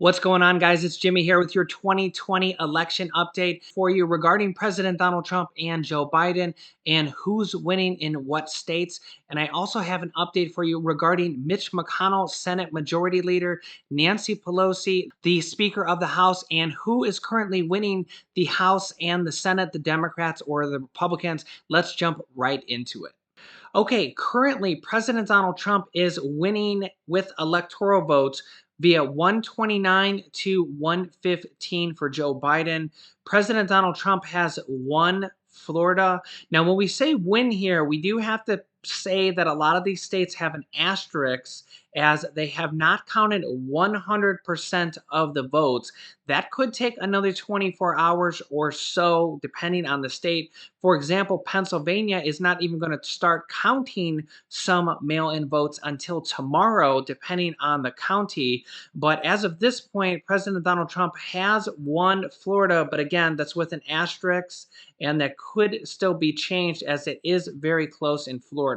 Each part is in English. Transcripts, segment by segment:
What's going on, guys? It's Jimmy here with your 2020 election update for you regarding President Donald Trump and Joe Biden and who's winning in what states. And I also have an update for you regarding Mitch McConnell, Senate Majority Leader, Nancy Pelosi, the Speaker of the House, and who is currently winning the House and the Senate, the Democrats or the Republicans. Let's jump right into it. Okay, currently President Donald Trump is winning with electoral votes via 129 to 115 for Joe Biden. President Donald Trump has won Florida. Now, when we say win here, we do have to say that a lot of these states have an asterisk as they have not counted 100% of the votes. That could take another 24 hours or so, depending on the state. For example, Pennsylvania is not even going to start counting some mail-in votes until tomorrow, depending on the county. But as of this point, President Donald Trump has won Florida, but again, that's with an asterisk, and that could still be changed as it is very close in Florida.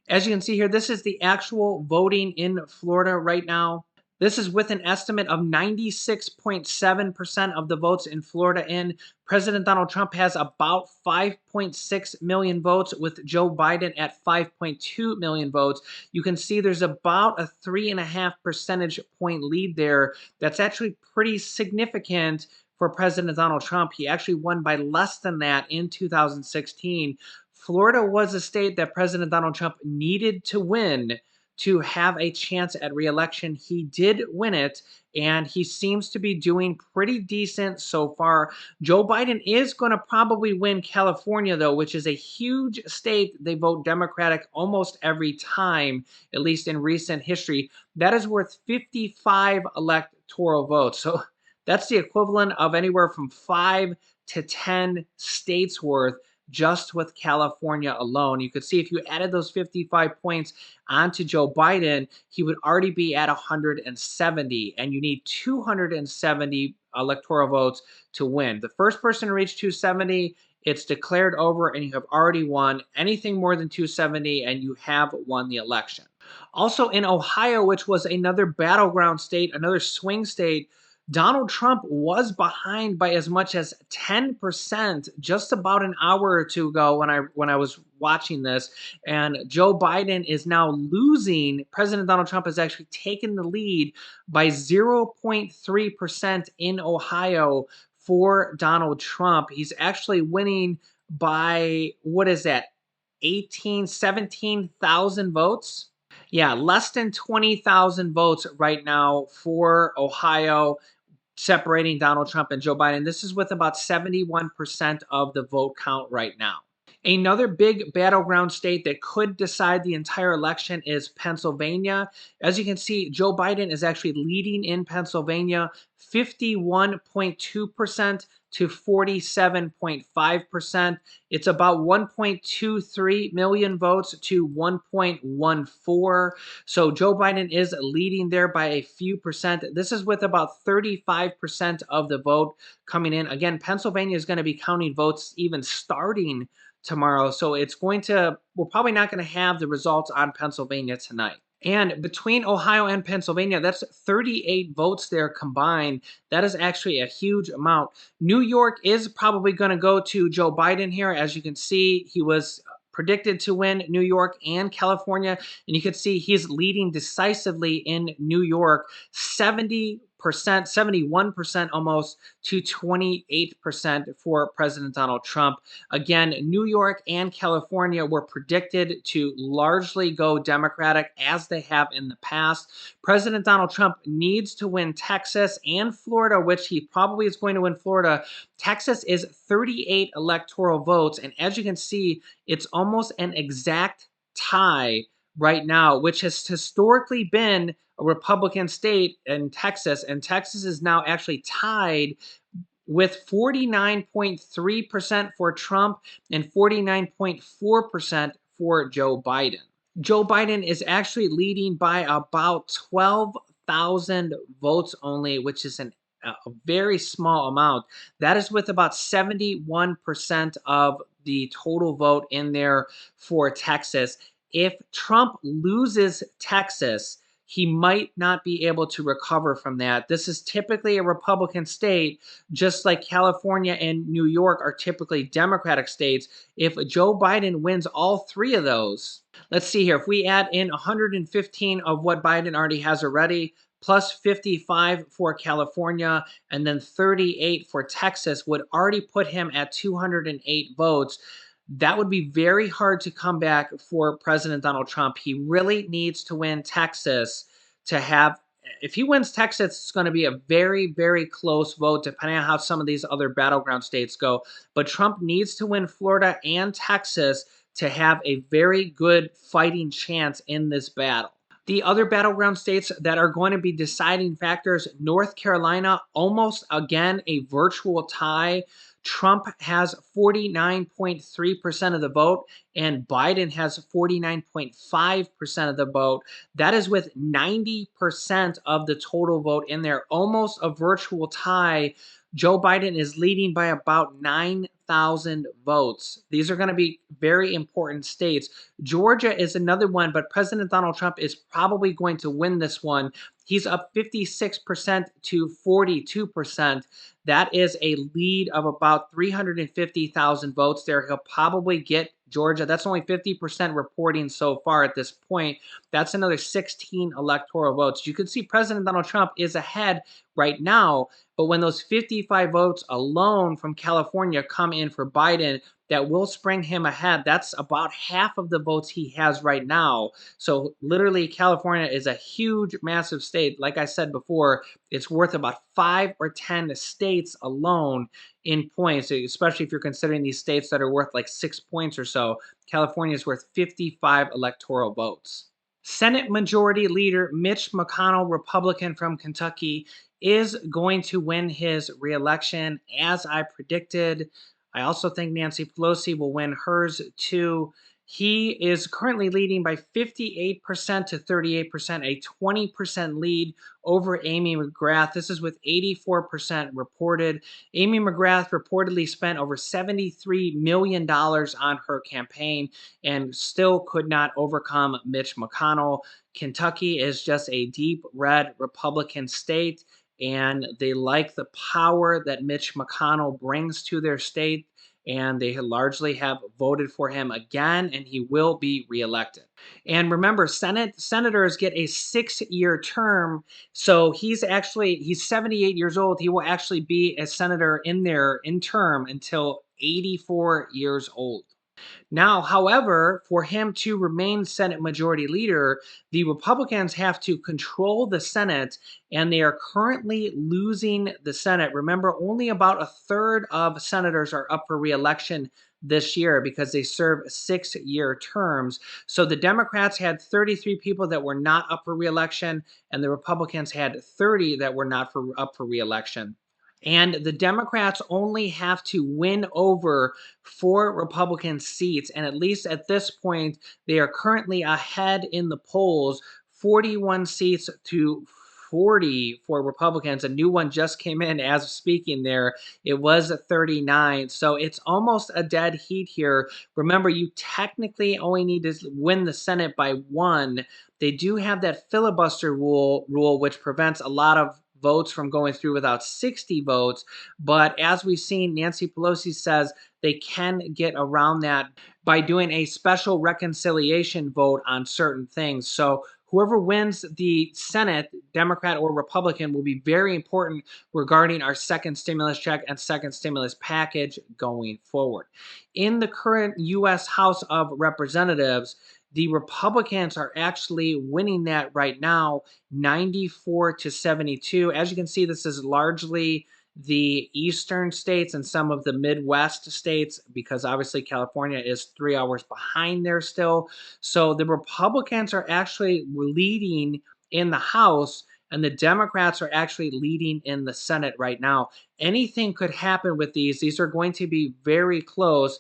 As you can see here, this is the actual voting in Florida right now. This is with an estimate of 96.7% of the votes in Florida in. President Donald Trump has about 5.6 million votes, with Joe Biden at 5.2 million votes. You can see there's about a 3.5 percentage point lead there. That's actually pretty significant for President Donald Trump. He actually won by less than that in 2016. Florida was a state that President Donald Trump needed to win to have a chance at re-election. He did win it, and he seems to be doing pretty decent so far. Joe Biden is going to probably win California, though, which is a huge state. They vote Democratic almost every time, at least in recent history. That is worth 55 electoral votes. So that's the equivalent of anywhere from 5 to 10 states worth just with California alone. You could see if you added those 55 points onto Joe Biden, he would already be at 170, and you need 270 electoral votes to win. The first person to reach 270, it's declared over and you have already won. Anything more than 270 and you have won the election. Also in Ohio, which was another battleground state, another swing state, Donald Trump was behind by as much as 10% just about an hour or two ago when I was watching this, and Joe Biden is now losing. President Donald Trump has actually taken the lead by 0.3% in Ohio for Donald Trump. He's actually winning by, what is that, 17,000 votes? Yeah, less than 20,000 votes right now for Ohio, separating Donald Trump and Joe Biden. This is with about 71% of the vote count right now. Another big battleground state that could decide the entire election is Pennsylvania. As you can see, Joe Biden is actually leading in Pennsylvania, 51.2% to 47.5%. It's about 1.23 million votes to 1.14. So Joe Biden is leading there by a few percent. This is with about 35% of the vote coming in. Again, Pennsylvania is going to be counting votes even starting tomorrow. So we're probably not going to have the results on Pennsylvania tonight. And between Ohio and Pennsylvania, that's 38 votes there combined. That is actually a huge amount. New York is probably going to go to Joe Biden here. As you can see, he was predicted to win New York and California. And you can see he's leading decisively in New York, 70%, 71% almost to 28% for President Donald Trump. Again, New York and California were predicted to largely go Democratic as they have in the past. President Donald Trump needs to win Texas and Florida, which he probably is going to win Florida. Texas is 38 electoral votes, and as you can see, it's almost an exact tie right now, which has historically been a Republican state in Texas, and Texas is now actually tied with 49.3% for Trump and 49.4% for Joe Biden. Joe Biden is actually leading by about 12,000 votes only, which is a very small amount. That is with about 71% of the total vote in there for Texas. If Trump loses Texas, he might not be able to recover from that. This is typically a Republican state, just like California and New York are typically Democratic states. If Joe Biden wins all three of those, let's see here. If we add in 115 of what Biden already has already, plus 55 for California, and then 38 for Texas, would already put him at 208 votes. That would be very hard to come back for President Donald Trump. He really needs to win Texas to have. If he wins Texas, it's going to be a very, very close vote, depending on how some of these other battleground states go. But Trump needs to win Florida and Texas to have a very good fighting chance in this battle. The other battleground states that are going to be deciding factors, North Carolina, almost again a virtual tie. Trump has 49.3% of the vote, and Biden has 49.5% of the vote. That is with 90% of the total vote in there, almost a virtual tie. Joe Biden is leading by about 9,000 votes. These are going to be very important states. Georgia is another one, but President Donald Trump is probably going to win this one. He's up 56% to 42%. That is a lead of about 350,000 votes there. He'll probably get Georgia. That's only 50% reporting so far at this point. That's another 16 electoral votes. You can see President Donald Trump is ahead right now, but when those 55 votes alone from California come in for Biden, that will spring him ahead. That's about half of the votes he has right now. So literally California is a huge, massive state. Like I said before, it's worth about 5 or 10 states alone in points, especially if you're considering these states that are worth like 6 points or so. California is worth 55 electoral votes. Senate Majority Leader Mitch McConnell, Republican from Kentucky, is going to win his reelection, as I predicted. I also think Nancy Pelosi will win hers too. He is currently leading by 58% to 38%, a 20% lead over Amy McGrath. This is with 84% reported. Amy McGrath reportedly spent over $73 million on her campaign and still could not overcome Mitch McConnell. Kentucky is just a deep red Republican state, and they like the power that Mitch McConnell brings to their state, and they largely have voted for him again, and he will be reelected. And remember, senators get a 6-year term, so he's 78 years old. He will actually be a senator in there in term until 84 years old. Now, however, for him to remain Senate Majority Leader, the Republicans have to control the Senate, and they are currently losing the Senate. Remember, only about a third of senators are up for reelection this year because they serve 6-year terms. So the Democrats had 33 people that were not up for reelection, and the Republicans had 30 that were not up for reelection. And the Democrats only have to win over 4 Republican seats. And at least at this point, they are currently ahead in the polls, 41 seats to 40 for Republicans. A new one just came in as of speaking there. It was 39. So it's almost a dead heat here. Remember, you technically only need to win the Senate by 1. They do have that filibuster rule which prevents a lot of votes from going through without 60 votes. But as we've seen, Nancy Pelosi says they can get around that by doing a special reconciliation vote on certain things. So whoever wins the Senate, Democrat or Republican, will be very important regarding our second stimulus check and second stimulus package going forward. In the current U.S. House of Representatives, the Republicans are actually winning that right now, 94 to 72. As you can see, this is largely the eastern states and some of the Midwest states, because obviously California is 3 hours behind there still. So the Republicans are actually leading in the House, and the Democrats are actually leading in the Senate right now. Anything could happen with these. These are going to be very close.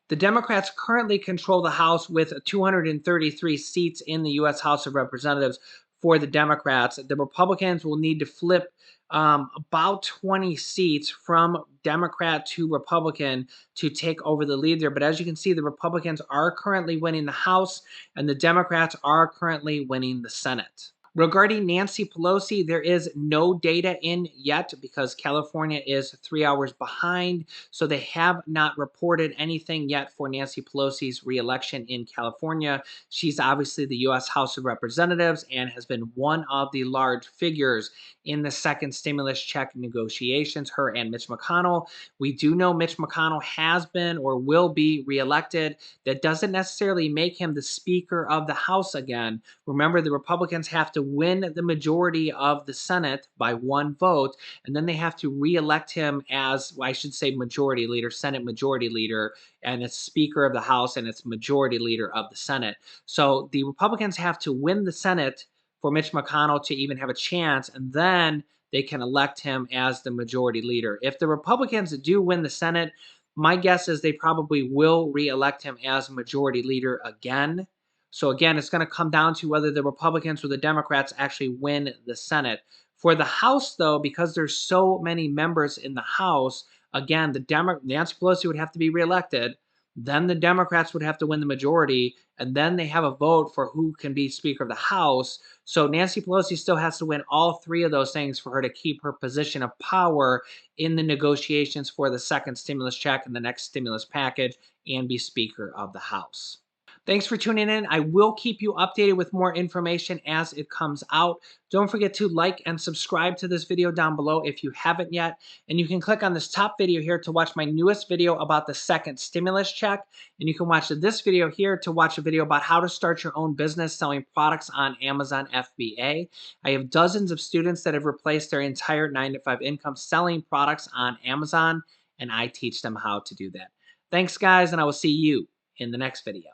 The Democrats currently control the House with 233 seats in the U.S. House of Representatives for the Democrats. The Republicans will need to flip about 20 seats from Democrat to Republican to take over the lead there. But as you can see, the Republicans are currently winning the House, and the Democrats are currently winning the Senate. Regarding Nancy Pelosi, there is no data in yet because California is 3 hours behind. So they have not reported anything yet for Nancy Pelosi's reelection in California. She's obviously the U.S. House of Representatives and has been one of the large figures in the second stimulus check negotiations, her and Mitch McConnell. We do know Mitch McConnell has been or will be reelected. That doesn't necessarily make him the Speaker of the House again. Remember, the Republicans have to win the majority of the Senate by one vote, and then they have to reelect him as, well, I should say, majority leader, Senate majority leader, and it's Speaker of the House and it's majority leader of the Senate. So the Republicans have to win the Senate for Mitch McConnell to even have a chance, and then they can elect him as the majority leader. If the Republicans do win the Senate, my guess is they probably will reelect him as majority leader again. So again, it's going to come down to whether the Republicans or the Democrats actually win the Senate. For the House, though, because there's so many members in the House, again, Nancy Pelosi would have to be reelected. Then the Democrats would have to win the majority, and then they have a vote for who can be Speaker of the House. So Nancy Pelosi still has to win all three of those things for her to keep her position of power in the negotiations for the second stimulus check and the next stimulus package and be Speaker of the House. Thanks for tuning in. I will keep you updated with more information as it comes out. Don't forget to like and subscribe to this video down below if you haven't yet. And you can click on this top video here to watch my newest video about the second stimulus check. And you can watch this video here to watch a video about how to start your own business selling products on Amazon FBA. I have dozens of students that have replaced their entire 9-to-5 income selling products on Amazon, and I teach them how to do that. Thanks, guys, and I will see you in the next video.